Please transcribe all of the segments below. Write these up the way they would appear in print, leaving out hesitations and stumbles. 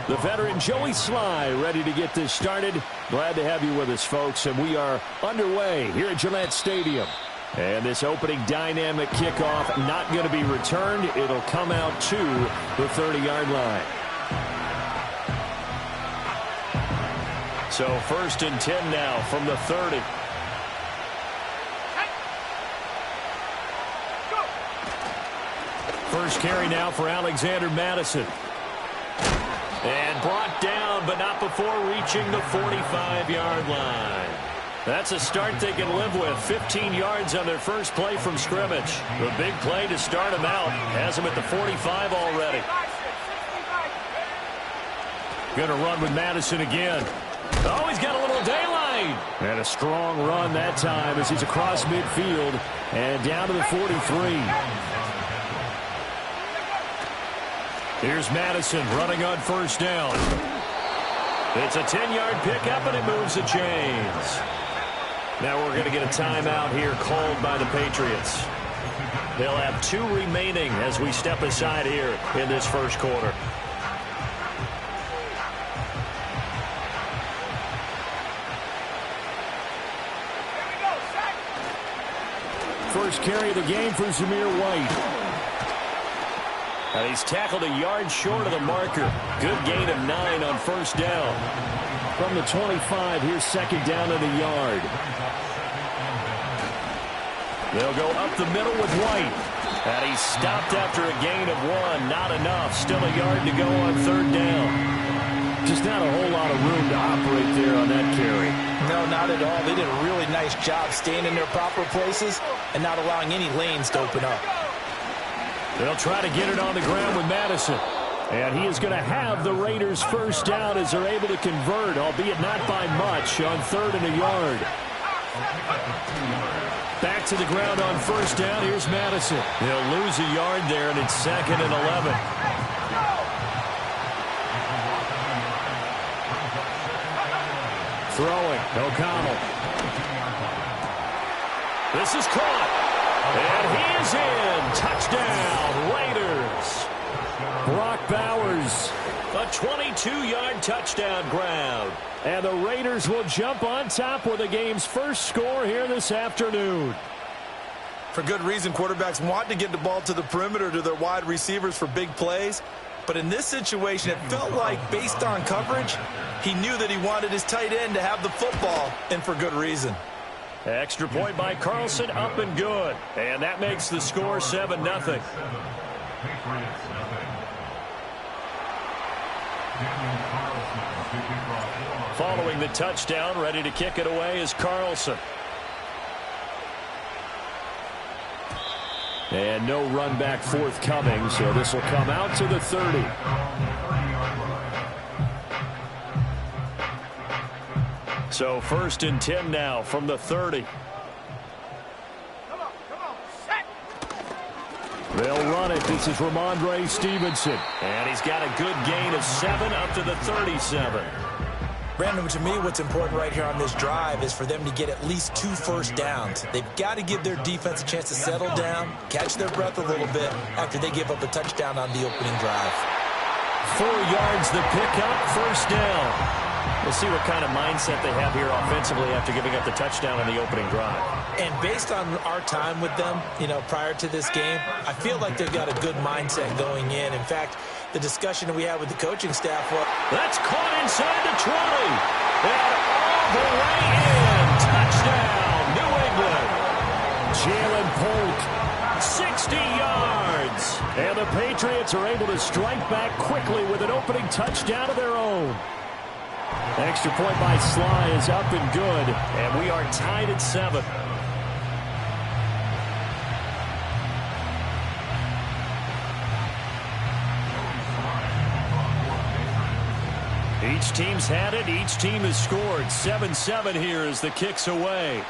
The veteran Joey Sly ready to get this started. Glad to have you with us, folks. And we are underway here at Gillette Stadium. And this opening dynamic kickoff not going to be returned. It'll come out to the 30-yard line. So 1st and 10 now from the 30. First carry now for Alexander Mattison. And brought down, but not before reaching the 45-yard line. That's a start they can live with. 15 yards on their first play from scrimmage. The big play to start them out. Has them at the 45 already. Going to run with Mattison again. Oh, he's got a little daylight. And a strong run that time as he's across midfield and down to the 43. Here's Mattison running on first down. It's a 10-yard pickup, and it moves the chains. Now we're going to get a timeout here called by the Patriots. They'll have 2 remaining as we step aside here in this first quarter. First carry of the game for Zamir White. And he's tackled a yard short of the marker. Good gain of 9 on first down. From the 25, here's second down and a yard. They'll go up the middle with White. And he's stopped after a gain of 1. Not enough. Still a yard to go on third down. Just not a whole lot of room to operate there on that carry. No, not at all. They did a really nice job staying in their proper places and not allowing any lanes to open up. They'll try to get it on the ground with Mattison. And he is going to have the Raiders first down as they're able to convert, albeit not by much, on third and a yard. Back to the ground on first down. Here's Mattison. He'll lose a yard there, and it's 2nd and 11. Throwing, O'Connell. This is caught. And he is in. Touchdown, Raiders. Brock Bowers, a 22-yard touchdown grab. And the Raiders will jump on top with the game's first score here this afternoon. For good reason, quarterbacks want to get the ball to the perimeter to their wide receivers for big plays. But in this situation, it felt like, based on coverage, he knew that he wanted his tight end to have the football, and for good reason. Extra point by Carlson, up and good. And that makes the score 7-0. Following the touchdown, ready to kick it away is Carlson. And no run back forthcoming, so this will come out to the 30. So 1st and 10 now from the 30. They'll run it. This is Ramondre Stevenson. And he's got a good gain of 7 up to the 37. Brandon, to me, what's important right here on this drive is for them to get at least 2 first downs. They've got to give their defense a chance to settle down, catch their breath a little bit after they give up a touchdown on the opening drive. 4 yards the pickup, first down. We'll see what kind of mindset they have here offensively after giving up the touchdown on the opening drive. And based on our time with them, prior to this game, I feel like they've got a good mindset going in. In fact, the discussion that we had with the coaching staff was... That's caught inside the 20. And all the way in. Touchdown, New England. Jalen Polk, 60 yards. And the Patriots are able to strike back quickly with an opening touchdown of their own. Extra point by Sly is up and good, and we are tied at 7. Each team's had it. Each team has scored. 7-7 here as the kick's away.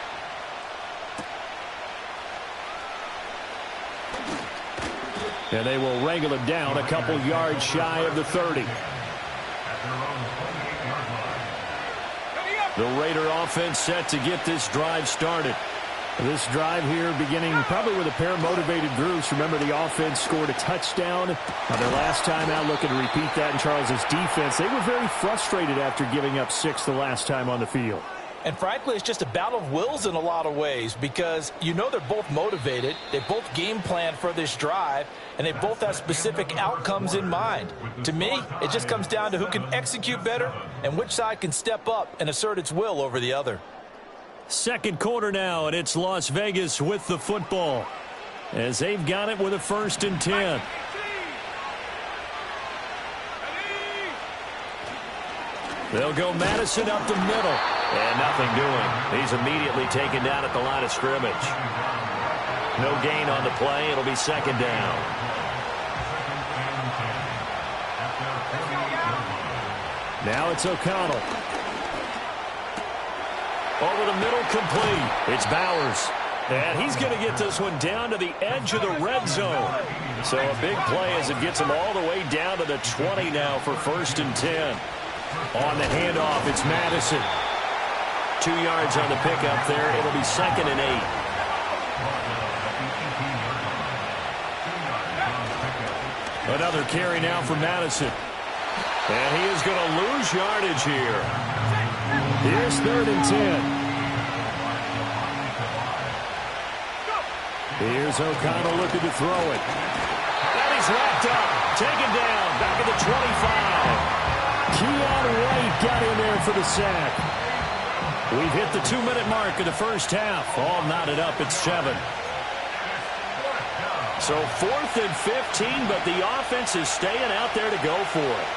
And they will wrangle him down a couple yards shy of the 30. The Raider offense set to get this drive started. This drive here beginning probably with a pair of motivated groups. Remember, the offense scored a touchdown on their last time out, looking to repeat that in Charles's defense. They were very frustrated after giving up 6 the last time on the field. And frankly, it's just a battle of wills in a lot of ways because you know they're both motivated. They both game plan for this drive, and they both have specific outcomes in mind. To me, it just comes down to who can execute better and which side can step up and assert its will over the other. Second quarter now, and it's Las Vegas with the football as they've got it with a 1st and 10. They'll go Madison up the middle. And nothing doing. He's immediately taken down at the line of scrimmage. No gain on the play. It'll be 2nd down. Now it's O'Connell. Over the middle, complete. It's Bowers. And he's going to get this one down to the edge of the red zone. So a big play as it gets him all the way down to the 20 now for 1st and 10. On the handoff, it's Madison. 2 yards on the pickup there. It'll be 2nd and 8. Another carry now for Madison. And he is going to lose yardage here. Here's 3rd and 10. Here's O'Connell looking to throw it. And he's wrapped up. Taken down. Back at the 25. Keon White got in there for the sack. We've hit the 2-minute mark of the first half. All knotted up at 7. So 4th and 15, but the offense is staying out there to go for it.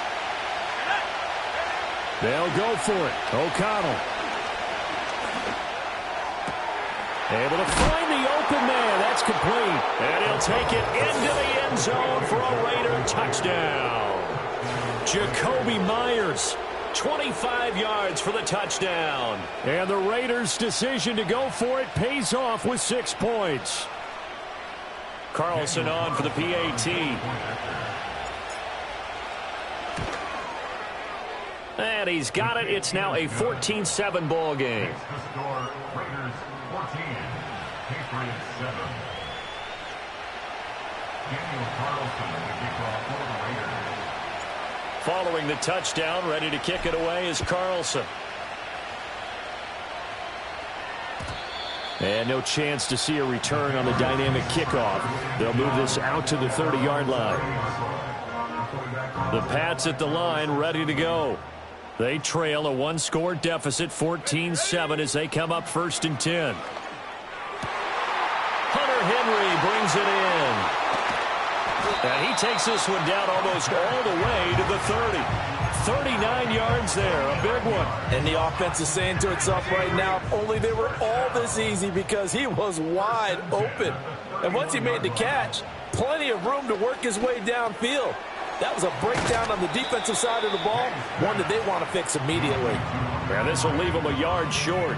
They'll go for it. O'Connell. Able to find the open man. That's complete. And he'll take it into the end zone for a Raider touchdown. Jacoby Myers, 25 yards for the touchdown. And the Raiders' decision to go for it pays off with 6 points. Carlson on for the PAT. And he's got it. It's now a 14-7 ball game. Raiders 14, Patriots 7. Daniel Carlson, the kickoff for the Raiders. Following the touchdown, ready to kick it away is Carlson. And no chance to see a return on the dynamic kickoff. They'll move this out to the 30-yard line. The Pats at the line, ready to go. They trail a 1-score deficit, 14-7, as they come up 1st and 10. Hunter Henry brings it in. And he takes this one down almost all the way to the 30. 39 yards there, a big one. And the offense is saying to itself right now, if only they were all this easy, because he was wide open. And once he made the catch, plenty of room to work his way downfield. That was a breakdown on the defensive side of the ball, one that they want to fix immediately. And this will leave him a yard short.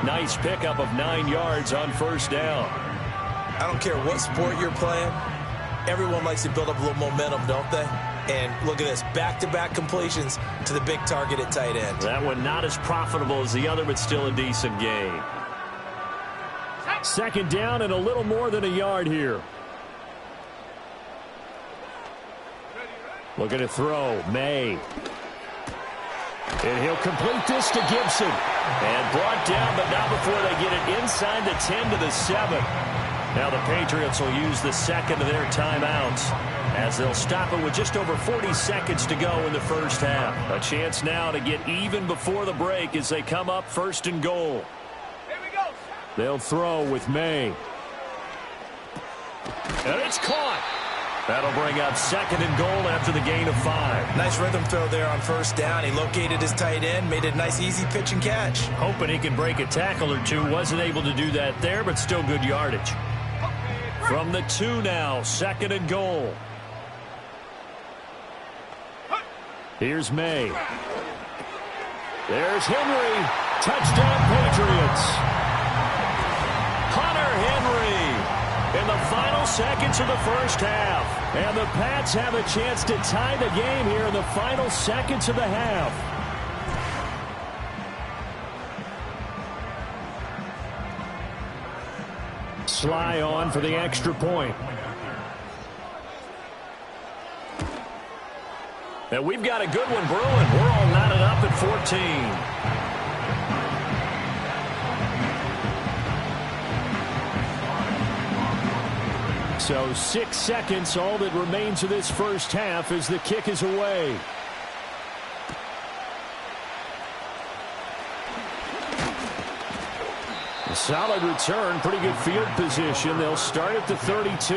Nice pickup of 9 yards on 1st down. I don't care what sport you're playing. Everyone likes to build up a little momentum, don't they? And look at this, back-to-back completions to the big target at tight end. That one not as profitable as the other, but still a decent gain. 2nd down and a little more than a yard here. Looking to throw, May. And he'll complete this to Gibson. And brought down, but not before they get it inside the 10 to the 7. Now the Patriots will use the 2nd of their timeouts as they'll stop it with just over 40 seconds to go in the first half. A chance now to get even before the break as they come up 1st and goal. Here we go. They'll throw with May. And it's caught. That'll bring up 2nd and goal after the gain of 5. Nice rhythm throw there on 1st down. He located his tight end, made a nice easy pitch and catch. Hoping he can break a tackle or two. Wasn't able to do that there, but still good yardage. From the 2 now, 2nd and goal. Here's May. There's Henry. Touchdown, Patriots. Hunter Henry in the final seconds of the first half. And the Pats have a chance to tie the game here in the final seconds of the half. Sly on for the extra point. And we've got a good one brewing. We're all knotted up at 14. So 6 seconds, all that remains of this first half as the kick is away. A solid return, pretty good field position. They'll start at the 32.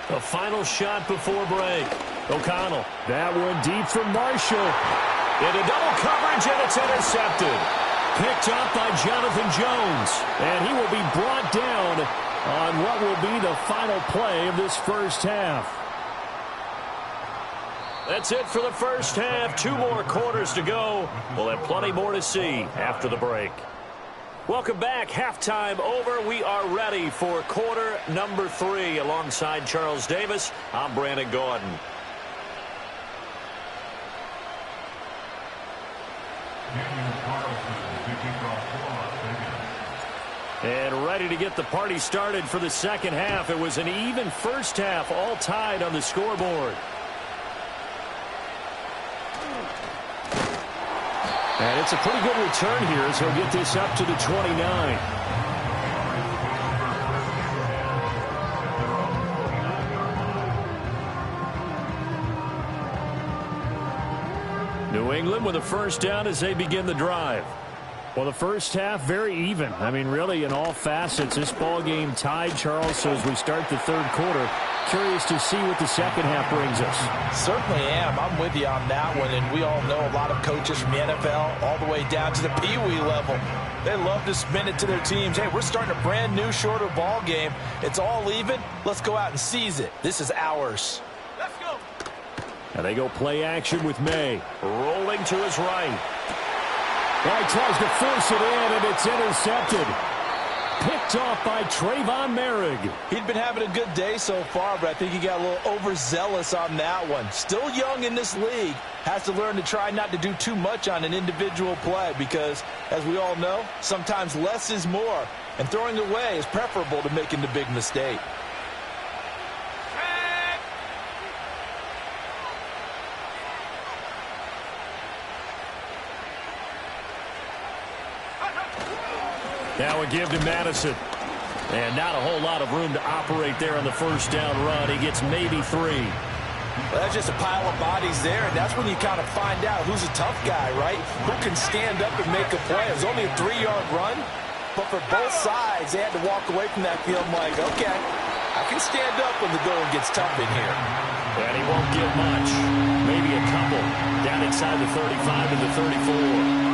The final shot before break. O'Connell. That one deep from Marshall. Into double coverage, and it's intercepted. Picked up by Jonathan Jones. And he will be brought down on what will be the final play of this first half. That's it for the first half. 2 more quarters to go. We'll have plenty more to see after the break. Welcome back. Halftime over. We are ready for quarter number 3. Alongside Charles Davis, I'm Brandon Gaudin. And ready to get the party started for the second half. It was an even first half, all tied on the scoreboard. And it's a pretty good return here as he'll get this up to the 29. New England with a first down as they begin the drive. Well, the first half, very even. I mean, really, in all facets, this ball game tied, Charles. So as we start the third quarter, curious to see what the second half brings us. Certainly am. I'm with you on that one. And we all know a lot of coaches from the NFL all the way down to the Pee-wee level. They love to spin it to their teams. Hey, we're starting a brand new, shorter ball game. It's all even. Let's go out and seize it. This is ours. Let's go. And they go play action with May. Rolling to his right. Well, he tries to force it in, and it's intercepted. Picked off by Trayvon Merrick. He'd been having a good day so far, but I think he got a little overzealous on that one. Still young in this league. Has to learn to try not to do too much on an individual play because, as we all know, sometimes less is more. And throwing away is preferable to making the big mistake. Now a give to Madison. And not a whole lot of room to operate there on the first down run. He gets maybe 3. Well, that's just a pile of bodies there, and that's when you kind of find out who's a tough guy, right? Who can stand up and make a play. It was only a 3-yard run, but for both sides, they had to walk away from that field like, okay, I can stand up when the going gets tough in here. And he won't get much. Maybe a couple. Down inside the 35 to the 34.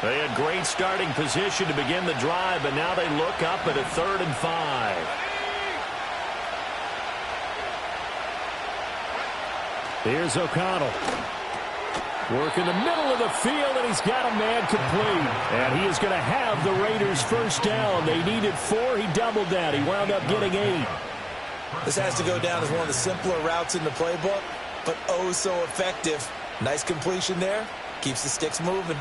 They had great starting position to begin the drive, but now they look up at a 3rd and 5. Here's O'Connell. Work in the middle of the field, and he's got a man complete. And he is going to have the Raiders first down. They needed 4. He doubled that. He wound up getting 8. This has to go down as one of the simpler routes in the playbook, but oh so effective. Nice completion there. Keeps the sticks moving.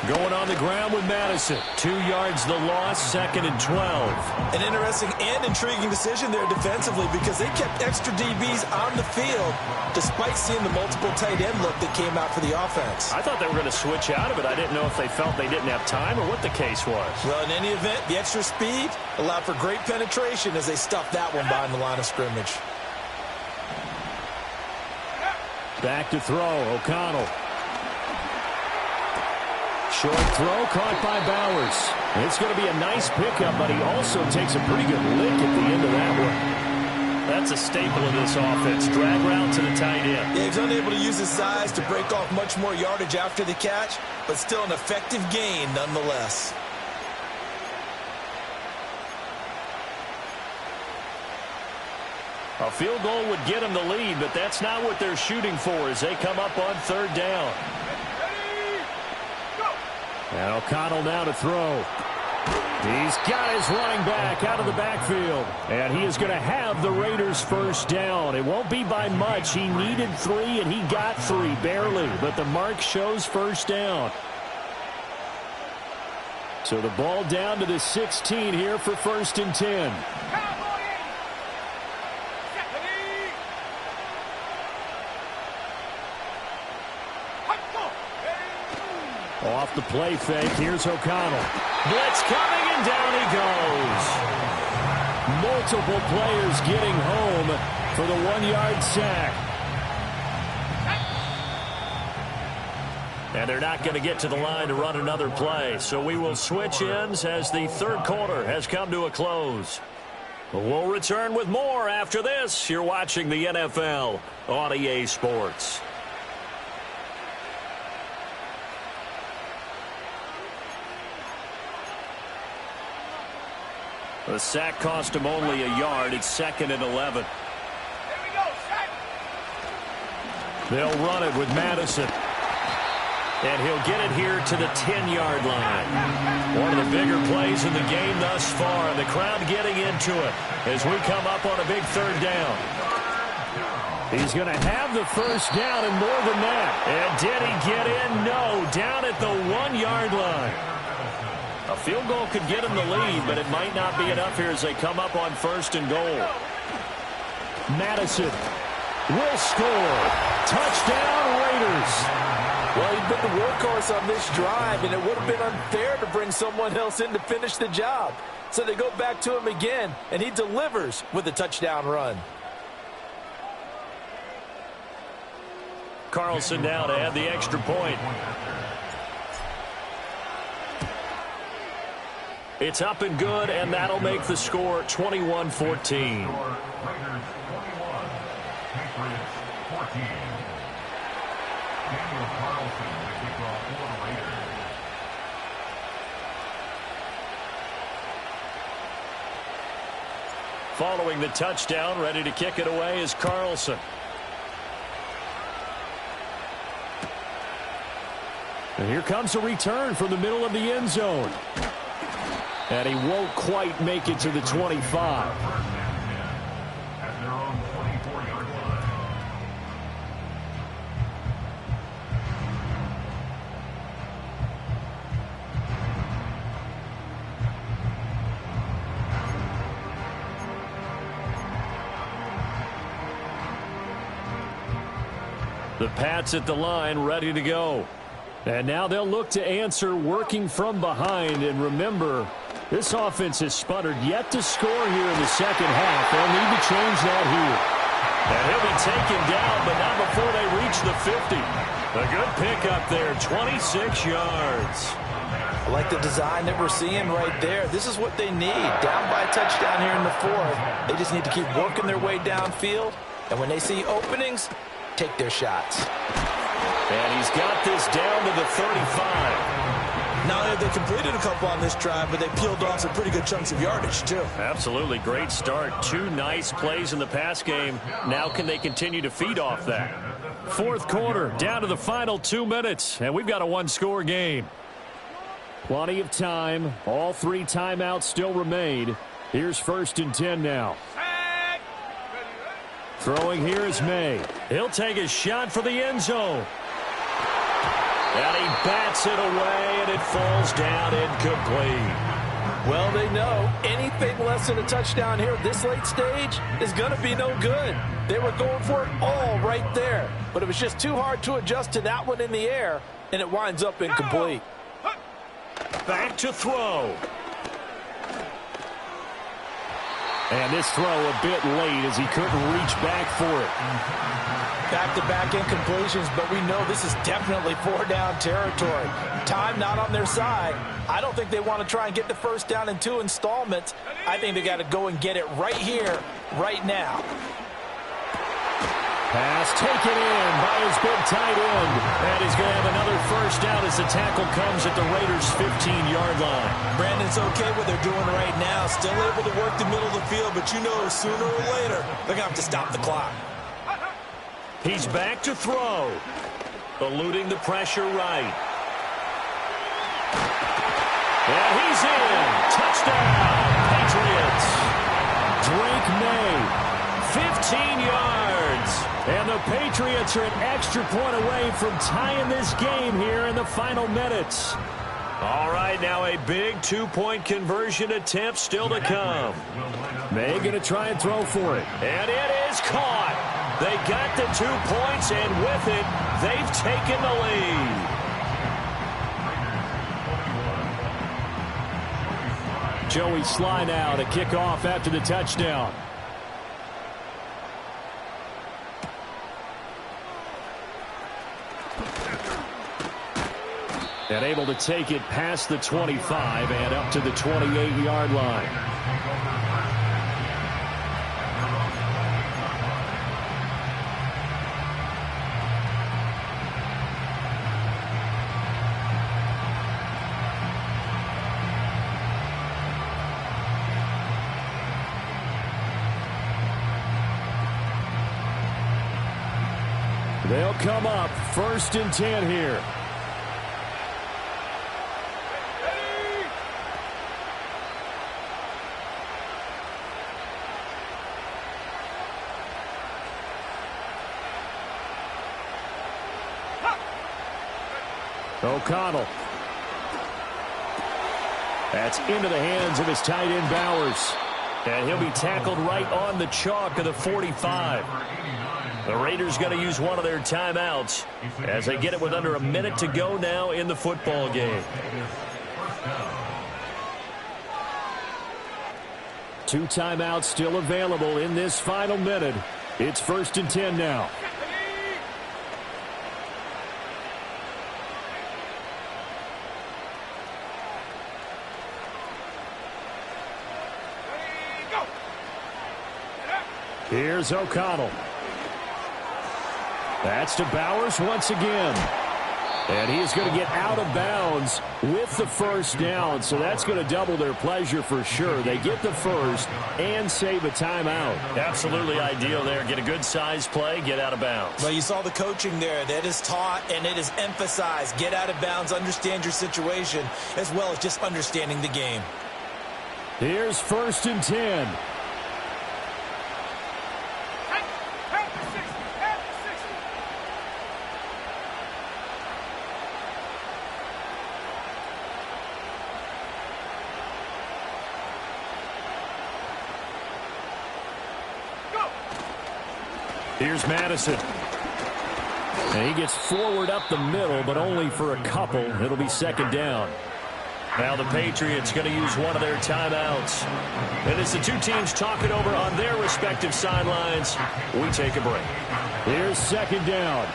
Going on the ground with Madison. 2 yards the loss, 2nd and 12. An interesting and intriguing decision there defensively because they kept extra DBs on the field despite seeing the multiple tight end look that came out for the offense. I thought they were going to switch out of it. I didn't know if they felt they didn't have time or what the case was. Well, in any event, the extra speed allowed for great penetration as they stuffed that one behind the line of scrimmage. Back to throw, O'Connell. Short throw caught by Bowers. It's going to be a nice pickup, but he also takes a pretty good lick at the end of that one. That's a staple of this offense. Drag route to the tight end. Yeah, he's unable to use his size to break off much more yardage after the catch, but still an effective gain nonetheless. A field goal would get them the lead, but that's not what they're shooting for as they come up on third down. And O'Connell now to throw. He's got his running back out of the backfield. And he is going to have the Raiders first down. It won't be by much. He needed 3, and he got 3, barely. But the mark shows first down. So the ball down to the 16 here for 1st and 10. Off the play fake, here's O'Connell. Blitz coming, and down he goes. Multiple players getting home for the 1-yard sack. And they're not going to get to the line to run another play. So we will switch ends as the third quarter has come to a close. We'll return with more after this. You're watching the NFL on EA Sports. The sack cost him only a yard. It's 2nd and 11. They'll run it with Madison. And he'll get it here to the 10-yard line. One of the bigger plays in the game thus far. And the crowd getting into it as we come up on a big third down. He's going to have the first down and more than that. And did he get in? No. Down at the 1-yard line. A field goal could get him the lead, but it might not be enough here as they come up on 1st and goal. Madison will score. Touchdown, Raiders. Well, he's been the workhorse on this drive, and it would have been unfair to bring someone else in to finish the job. So they go back to him again, and he delivers with a touchdown run. Carlson now to add the extra point. It's up and good, and that'll make the score 21-14. Raiders 21, Patriots 14. Daniel Carlson with the kickoff for the Raiders. Following the touchdown, ready to kick it away is Carlson. And here comes a return from the middle of the end zone. And he won't quite make it to the 25. At their own 24-yard line. The Pats at the line, ready to go. And now they'll look to answer working from behind. And remember, this offense has sputtered yet to score here in the second half. They'll need to change that here. And he'll be taken down, but not before they reach the 50. A good pickup there, 26 yards. I like the design that we're seeing right there. This is what they need. Down by a touchdown here in the 4th. They just need to keep working their way downfield. And when they see openings, take their shots. And he's got this down to the 35. Not only have they completed a couple on this drive, but they peeled off some pretty good chunks of yardage, too. Absolutely. Great start. 2 nice plays in the pass game. Now can they continue to feed off that? 4th quarter, down to the final 2 minutes, and we've got a 1-score game. Plenty of time. All 3 timeouts still remain. Here's 1st and 10 now. Throwing here is May. He'll take a shot for the end zone. And he bats it away, and it falls down incomplete. Well, they know anything less than a touchdown here at this late stage is going to be no good. They were going for it all right there, but it was just too hard to adjust to that one in the air, and it winds up incomplete. Back to throw. And this throw a bit late as he couldn't reach back for it. Back-to-back incompletions, but we know this is definitely four-down territory. Time not on their side. I don't think they want to try and get the first down in 2 installments. I think they got to go and get it right here, right now. Pass taken in by his big tight end. And he's going to have another first down as the tackle comes at the Raiders' 15-yard line. Brandon's okay what they're doing right now. Still able to work the middle of the field, but you know sooner or later they're going to have to stop the clock. He's back to throw. Eluding the pressure right. And he's in. Touchdown, Patriots. Drake May, 15 yards. And the Patriots are an extra point away from tying this game here in the final minutes. All right, now a big two-point conversion attempt still to come. May going to try and throw for it. And it is caught. They got the 2 points, and with it, they've taken the lead. Joey Sly now to kick off after the touchdown. And able to take it past the 25 and up to the 28-yard line. They'll come up 1st and 10 here. O'Connell. That's into the hands of his tight end Bowers. And he'll be tackled right on the chalk of the 45. The Raiders going to use one of their timeouts as they get it with under a minute to go now in the football game. 2 timeouts still available in this final minute. It's 1st and 10 now. Here's O'Connell. That's to Bowers once again. And he is going to get out of bounds with the first down, so that's going to double their pleasure for sure. They get the first and save a timeout. Absolutely ideal there. Get a good size play, get out of bounds. Well, you saw the coaching there. That is taught and it is emphasized. Get out of bounds, understand your situation, as well as just understanding the game. Here's 1st and 10. Here's Madison. And he gets forward up the middle, but only for a couple. It'll be 2nd down. Now the Patriots going to use one of their timeouts. And as the two teams talk it over on their respective sidelines, we take a break. Here's 2nd down.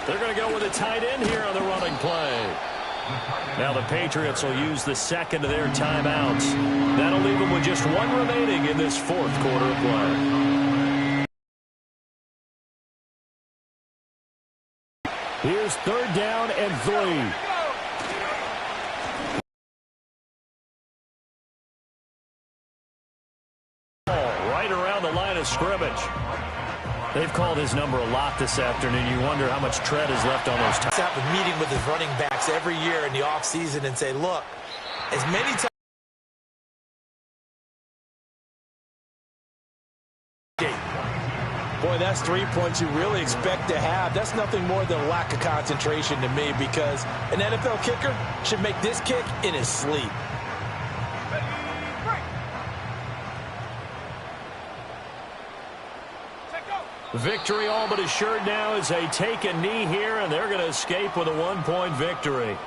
They're going to go with a tight end here on the running play. Now the Patriots will use the 2nd of their timeouts. That'll leave them with just 1 remaining in this 4th quarter of play. Here's 3rd down and 3. Right around the line of scrimmage. They've called his number a lot this afternoon. You wonder how much tread is left on those times. He's meeting with his running backs every year in the offseason and say, look, as many times. Boy, that's 3 points you really expect to have. That's nothing more than a lack of concentration to me, because an NFL kicker should make this kick in his sleep. Victory all but assured now as they take a knee here, and they're going to escape with a 1-point victory.